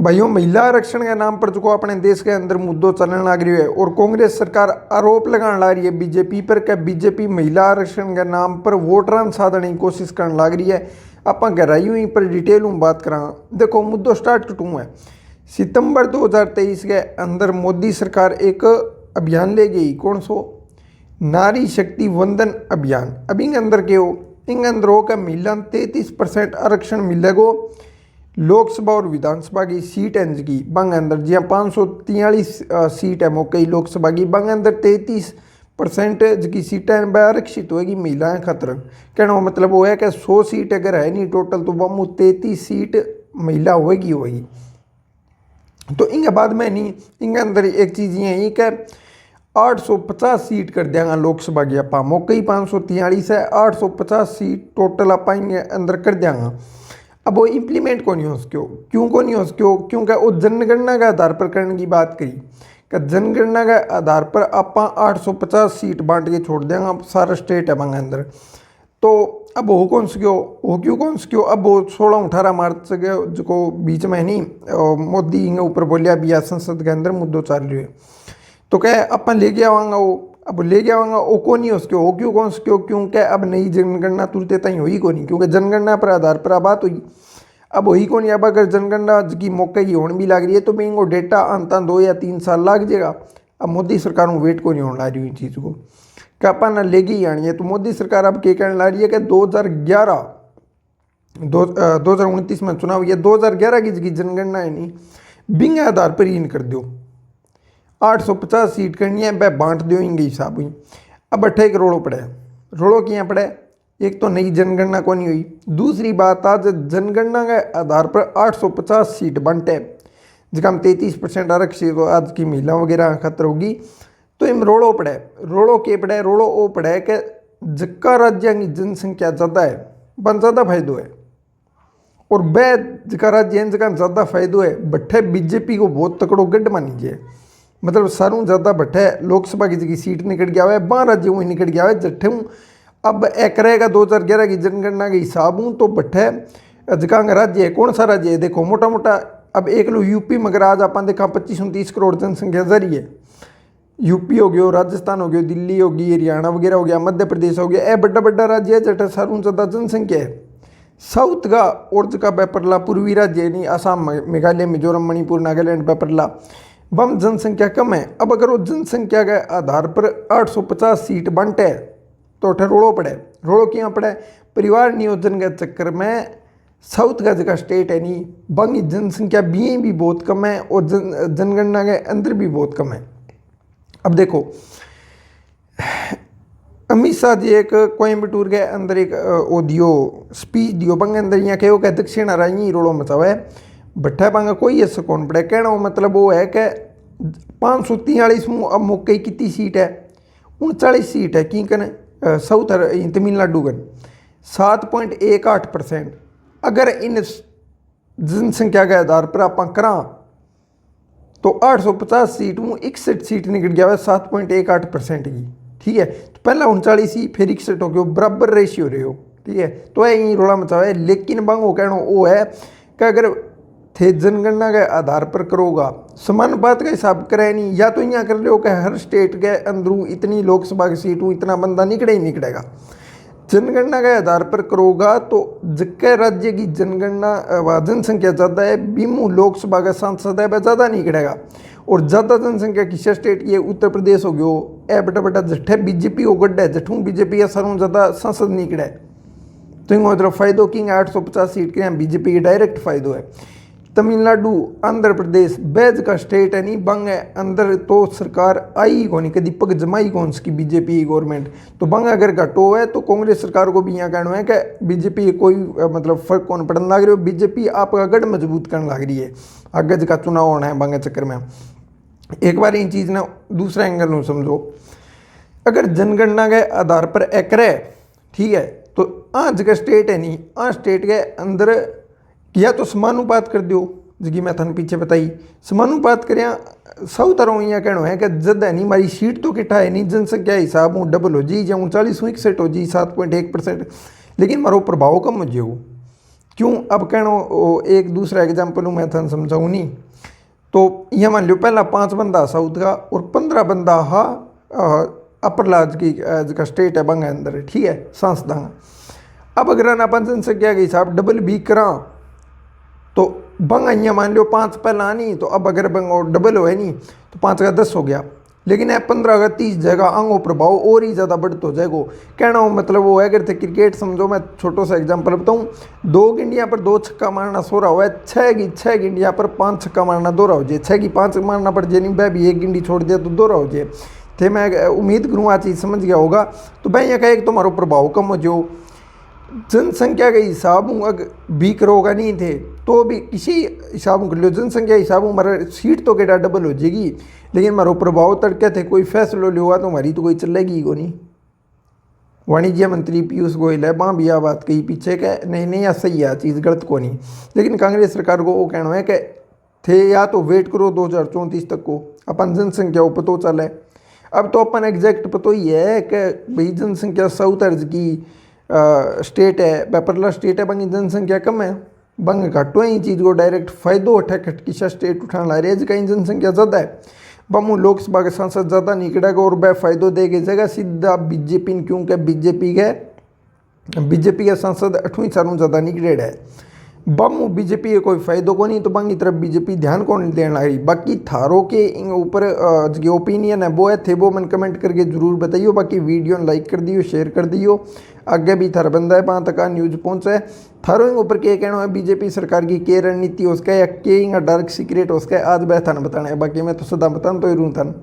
भाइयों, महिला आरक्षण के नाम पर जो अपने देश के अंदर मुद्दों चलने लग रही है और कांग्रेस सरकार आरोप लगाने लग रही है बीजेपी पर कि बीजेपी महिला आरक्षण के नाम पर वोटर साधने की कोशिश करने लग रही है। आप गहराई पर डिटेल में बात करा। देखो, मुद्दों स्टार्ट कटूँ है। सितंबर 2023 के अंदर मोदी सरकार एक अभियान ले गई, कौन सो, नारी शक्ति वंदन अभियान। अब इन अंदर के हो, इन अंदर हो का महिला 33% आरक्षण मिलेगो लोकसभा और विधानसभा की सीट हैं की बंग अंदर, जी 543 सीट है मौके लोकसभा की, बंग अंदर 33% की सीटें आरक्षित होगी महिलाएं खतर। कहने का मतलब वो है कि 100 सीट अगर है नहीं टोटल तो वह 33 सीट महिला होगी। तो इनके बाद में नहीं, इनके अंदर एक चीज़ ये है कि 850 सीट कर देंगे लोकसभा की, आप मौके ही 543 है, 850 सीट टोटल आप अंदर कर देंगे। अब वो इम्प्लीमेंट को नहीं हो सको, क्यों को नहीं हो सको, क्योंकि वो जनगणना के आधार पर करने की बात करी कि जनगणना के आधार पर आप 850 सीट बांट के छोड़ देंगे सारा स्टेट है वहाँ अंदर। तो अब हो कौन सको, हो क्यों कौन सको, अब वो 16-18 मार्च के जो बीच में नहीं मोदी ऊपर बोलिया भी संसद के अंदर मुद्दों चल रही है, तो क्या अपन ले गया आवांगा वो, अब ले गया आवांगा वो को नहीं उसके, हो क्यों कौन सको, क्योंकि अब नई जनगणना तुरते तई हुई को नहीं, क्योंकि जनगणना पर आधार पर बात हुई, अब वही को नहीं। अब अगर जनगणना की मौके की होने भी लग रही है तो इनको डेटा अंत 2 या 3 साल लग जाएगा। अब मोदी सरकार को वेट को नहीं होने ला रही हुई चीज़ को कि अपन लेगी ही आनी है। तो मोदी सरकार अब क्या कहने ला रही है कि 2029 में चुनाव, या 2011 की जनगणना है नहीं, बिंग आधार पर ही कर दो, 850 सीट करनी है, वह बांट दो इंगे हिसाब हुई। अब 28 रोड़ो पड़े, रोड़ो किया पड़े, एक तो नई जनगणना को नहीं हुई, दूसरी बात आज जनगणना के आधार पर 850 सीट बंटे जिसका हम 33% आरक्षित को आज की महिला वगैरह खतर होगी। तो इन रोड़ो पड़े, रोड़ो के पड़े, रोड़ो वो पड़े कि जिक्का राज्य की जनसंख्या ज़्यादा है बन ज़्यादा फायदो है, और वह जिका राज्य जिका ज़्यादा फायदो है बट्ठे बीजेपी को बहुत तकड़ो गढ़ मानीजिए, मतलब सारों ज़्यादा बट्ठे लोकसभा की सीट निकल गया है, 12 राज्यों में निकल गया है जट्ठे हूँ। अब एक रहेगा 2011 की जनगणना के हिसाब हूँ तो बट्ठे जिका राज्य है, कौन सा राज्य है, देखो मोटा मोटा अब एक लो यूपी, मगर आज आप देखा 25-29 करोड़ जनसंख्या जरी है। यूपी हो गया, राजस्थान हो गया, दिल्ली होगी, हरियाणा वगैरह हो गया, मध्य प्रदेश हो गया, बड़ा बड़ा राज्य है जट्ठे सारों ज़्यादा जनसंख्या है। साउथ का और जगह पेपरला पूर्वी राज्य नहीं, असम, मेघालय, मिजोरम, मणिपुर, नागालैंड पेपरला वम जनसंख्या कम है। अब अगर वो जनसंख्या के आधार पर 850 सीट बंटे तो अठे रोड़ो पड़े, रोड़ो क्यों पड़े, परिवार नियोजन के चक्कर में साउथ का जगह स्टेट है नहीं, बंग जनसंख्या भी बहुत कम है और जनगणना के अंदर भी बहुत कम है। अब देखो, अमित शाह जी एक कोयम्बटूर के अंदर एक दियो स्पीच दियो, बंग अंदर यहाँ कहो कि दक्षिण हराई रोड़ो मचावा है भट्ठा पांगा कोई ऐसा कौन पड़े। कहना मतलब वो है कि 543 अब मौके कितनी सीट है, 39 सीट है की कन साउथ तमिलनाडु कन 7.18%। अगर इन जनसंख्या के आधार पर आप करा तो 850 सीट में 61 सीट निकल गया है 7.18% की, ठीक है। तो पहला 39 ही फिर 61 हो गया, बराबर रेशियो रहे हो, ठीक है। तो है यही रोड़ा मचावा है। लेकिन बंग वो कहना वो है कि अगर थे जनगणना के आधार पर करोगा, समानुपात का हिसाब करे नहीं, या तो यहाँ कर लो कि हर स्टेट के अंदरों इतनी लोकसभा की सीट इतना बंदा निकले ही निकलेगा। जनगणना के आधार पर करोगा तो जिसके राज्य की जनगणना जनसंख्या ज़्यादा है बीमू लोकसभा का सांसद है वह ज़्यादा निकलेगा, और ज़्यादा जनसंख्या किस स्टेट की है, उत्तर प्रदेश हो गयो, बटा बटा जट्ठे बीजेपी को गड्ढा है, जट्ठू बीजेपी का सारों ज़्यादा सांसद निकले, तो इन मतलब फायदो किंग 850 सीट के यहाँ बीजेपी के डायरेक्ट फायदो है। तमिलनाडु, आंध्र प्रदेश बैज का स्टेट है नहीं, बंग है अंदर तो सरकार आई कौन कि दीपक जमाई कौन सी बीजेपी गवर्नमेंट, तो बंग अगर घटो है तो कांग्रेस सरकार को भी यहाँ कहना है कि बीजेपी कोई मतलब फर्क कौन पड़ने लग रही हो, बीजेपी आपका गढ़ मजबूत करने लग रही है। आगे का चुनाव होना है बंग चक्कर में। एक बार इन चीज़ ना दूसरा एंगल में समझो, अगर जनगणना के आधार पर एक रहे, ठीक है, तो आज का स्टेट है नहीं, आज स्टेट के अंदर या तो समानुपात कर दो, जिसकी मैं थाने पीछे बताई, समानुपात करें सौ तरह यहाँ कहना है कि जद है नहीं हमारी सीट तो किटा है नहीं, जनसंख्या हिसाब हूँ डबल हो जी, या 39 61 हो जी 7.1%, लेकिन मारो प्रभाव कम हो जाओ, क्यों अब कहना एक दूसरा एग्जाम्पल मैं थाने समझाऊँ नहीं। तो ये मान लो पहला 5 बंदा साउथ का और 15 बंदा हा अपर लाज की का स्टेट है बंगा अंदर, ठीक है, सांसदांगा। अब अगर अपन जनसंख्या के हिसाब डबल भी करा तो बंग અહીંયા मान लो 5 पहला नहीं, तो अब अगर बंग और डबल हो नहीं तो 5 का 10 हो गया, लेकिन अब 15 का 30 जाएगा, आंगो प्रभाव और ही ज़्यादा बढ़ता हो जाएगा। कहना हो मतलब वो है, अगर थे क्रिकेट समझो, मैं छोटो सा एग्जांपल बताऊँ, 2 गिंडिया पर 2 छक्का मारना सोरा हुआ है, 6 गिंडिया पर 5 छक्का मारना दोरा हो जाए, 6 की 5 मारना पड़ जाए, नहीं वह भी 1 गिंडी छोड़ दिया तो दोरा हो जाए थे। मैं उम्मीद करूँ आ चीज़ समझ गया होगा। तो भाई यहाँ का एक तुम्हारा प्रभाव कम हो जो जनसंख्या के हिसाब अगर भी करोगा नहीं थे तो भी किसी हिसाब कर लो, जनसंख्या हिसाब हमारा सीट तो केटा डबल हो जाएगी, लेकिन हमारा प्रभाव तड़के थे कोई फैसलो लिया तो हमारी तो कोई चलेगी ही को नहीं। वाणिज्य मंत्री पीयूष गोयल है, वहाँ भी यह बात कही पीछे के नहीं नहीं यह सही है, चीज़ गलत को नहीं। लेकिन कांग्रेस सरकार को वो कहना है कि थे या तो वेट करो 2034 तक को अपन जनसंख्या पतो चले। अब तो अपन एग्जैक्ट पतो ही है कि भाई जनसंख्या साउथ अर्ज की स्टेट है, पेपरला स्टेट है, बंगी जनसंख्या कम है, बंग घटो ही चीज़ को डायरेक्ट फायदो उठा खटकिशा स्टेट उठाने ला रहे कहीं जनसंख्या ज़्यादा है, बमू लोकसभा के सांसद ज़्यादा निकलेगा और वह फायदो देगी जगह सीधा बीजेपी, क्योंकि बीजेपी के सांसद 8वीं सालों ज़्यादा निकले है, बम बीजेपी के कोई फायदो को नहीं, तो बंगी तरफ बीजेपी ध्यान कौन देने लगी। बाकी थारों के ऊपर जो ओपिनियन है वो है थे वो मैंने कमेंट करके जरूर बताइयो। बाकी वीडियो लाइक कर दियो, शेयर कर दियो, आगे भी थार बंदा है वहाँ तक न्यूज़ पहुँचा है। थारों ऊपर क्या कहना है बीजेपी सरकार की क्या रणनीति उसका या क्या डार्क सीक्रेट उसका आज वह थाना बताना है। बाकी मैं तो सदा बताना तो ही रू था।